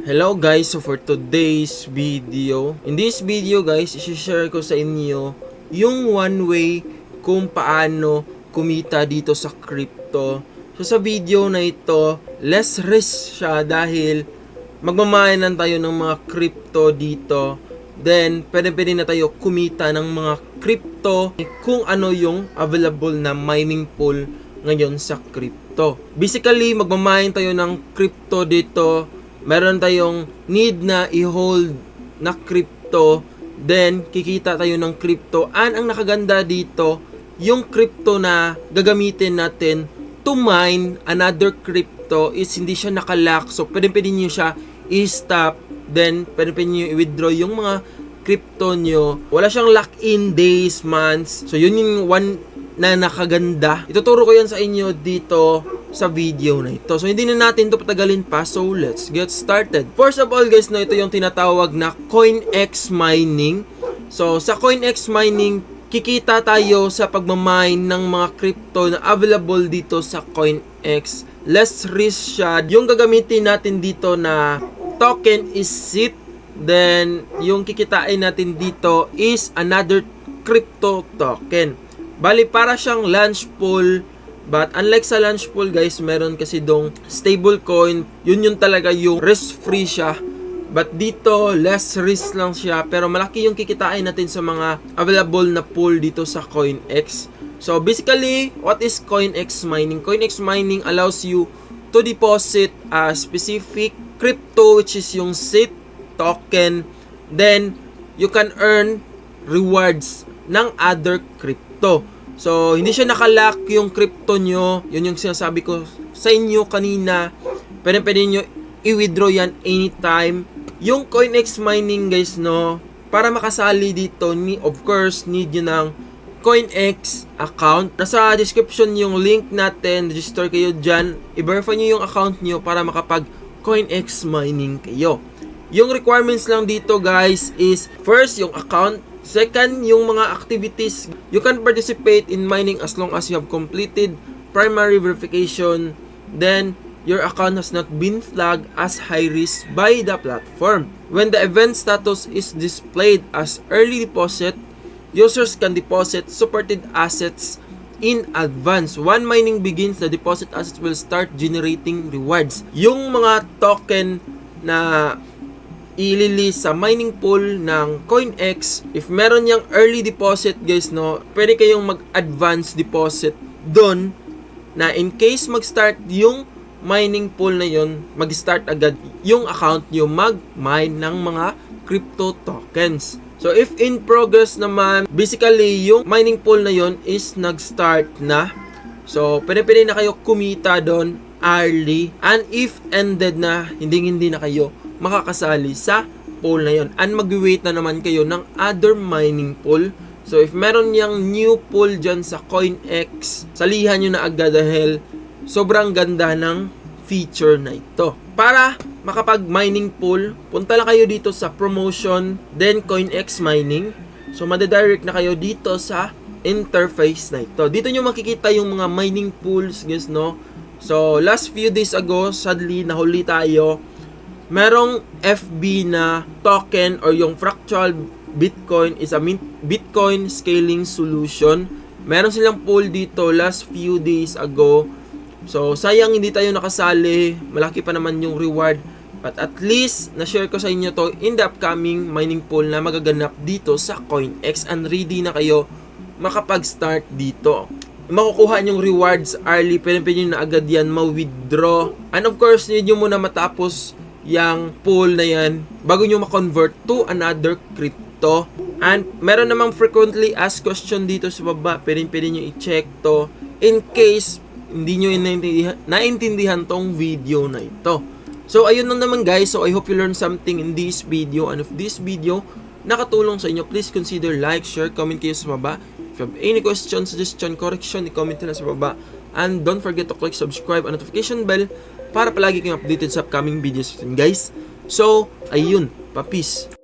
Hello guys, so for today's video, in this video guys, i-share ko sa inyo yung one way kung paano kumita dito sa crypto. So sa video na ito, less risk siya dahil magmamayanan tayo ng mga crypto dito. Then, pwede na tayo kumita ng mga crypto kung ano yung available na mining pool ngayon sa crypto. Basically, magmamayan tayo ng crypto dito. Meron tayong need na i-hold na crypto, then kikita tayo ng crypto. And ang nakaganda dito, yung crypto na gagamitin natin to mine another crypto is hindi siya nakalock. So pwede nyo siya i-stop, then pwede nyo i-withdraw yung mga crypto nyo. Wala siyang lock-in days, months. So yun yung one na nakaganda. Ituturo ko yan sa inyo dito sa video na ito. So hindi na natin ito patagalin pa. So let's get started. First of all guys, ito yung tinatawag na CoinEx mining. So sa CoinEx mining, kikita tayo sa pagmamine ng mga crypto na available dito sa CoinEx. Less risk siya. Yung gagamitin natin dito na token is SIT. Then yung kikitain natin dito is another crypto token. Bali para siyang launch pool. But unlike sa launch pool guys, meron kasi dong stable coin. Yun talaga yung risk free siya. But dito, less risk lang siya. Pero malaki yung kikitain natin sa mga available na pool dito sa CoinEx. So basically, what is CoinEx mining? CoinEx mining allows you to deposit a specific crypto, which is yung SIT token. Then, you can earn rewards ng other crypto. So, hindi siya nakalock yung crypto nyo. Yun yung sinasabi ko sa inyo kanina. Pwede nyo i-withdraw yan anytime. Yung CoinEx mining guys, no, para makasali dito, of course, need nyo ng CoinEx account. Nasa description yung link natin. Register kayo dyan. I-verify nyo yung account nyo para makapag CoinEx mining kayo. Yung requirements lang dito guys is first, yung account. Second, yung mga activities. You can participate in mining as long as you have completed primary verification. Then, your account has not been flagged as high risk by the platform. When the event status is displayed as early deposit, users can deposit supported assets in advance. When mining begins, the deposit assets will start generating rewards. Yung mga token na i-release sa mining pool ng CoinEx, if meron yung early deposit guys, no, pwede kayong mag-advance deposit doon na in case mag-start yung mining pool na yon, mag-start agad yung account nyo mag-mine ng mga crypto tokens. So if in progress naman, basically yung mining pool na yon is nag-start na. So pwede na kayo kumita doon early, and if ended na, hindi na kayo makakasali sa pool na yon, and mag-wait na naman kayo ng other mining pool. So if meron yung new pool dyan sa CoinEx, salihan nyo na agad dahil sobrang ganda ng feature na ito. Para makapag mining pool, punta lang kayo dito sa promotion, then CoinEx mining. So madadirect na kayo dito sa interface na ito. Dito nyo makikita yung mga mining pools guys, no. So last few days ago, sadly nahuli tayo. Merong FB na token or yung fractal Bitcoin is a Bitcoin scaling solution. Meron silang pool dito last few days ago. So sayang hindi tayo nakasali. Malaki pa naman yung reward. But at least na-share ko sa inyo to in the upcoming mining pool na magaganap dito sa CoinEx, and ready na kayo makapag-start dito. Makukuha yung rewards early. Pwede nyo na agad yan ma-withdraw. And of course, need nyo muna matapos yung pool na yan bago nyo ma-convert to another crypto. And meron namang frequently asked question dito sa baba. Pwede nyo i-check to in case hindi nyo naintindihan tong video na ito. So ayun lang naman guys. So I hope you learned something in this video. And if this video nakatulong sa inyo, please consider like, share, comment kayo sa baba. If you have any question, suggestion, correction, i-comment na sa baba. And don't forget to click subscribe and notification bell para palagi kayong updated sa upcoming videos natin guys. So, ayun, pa-peace.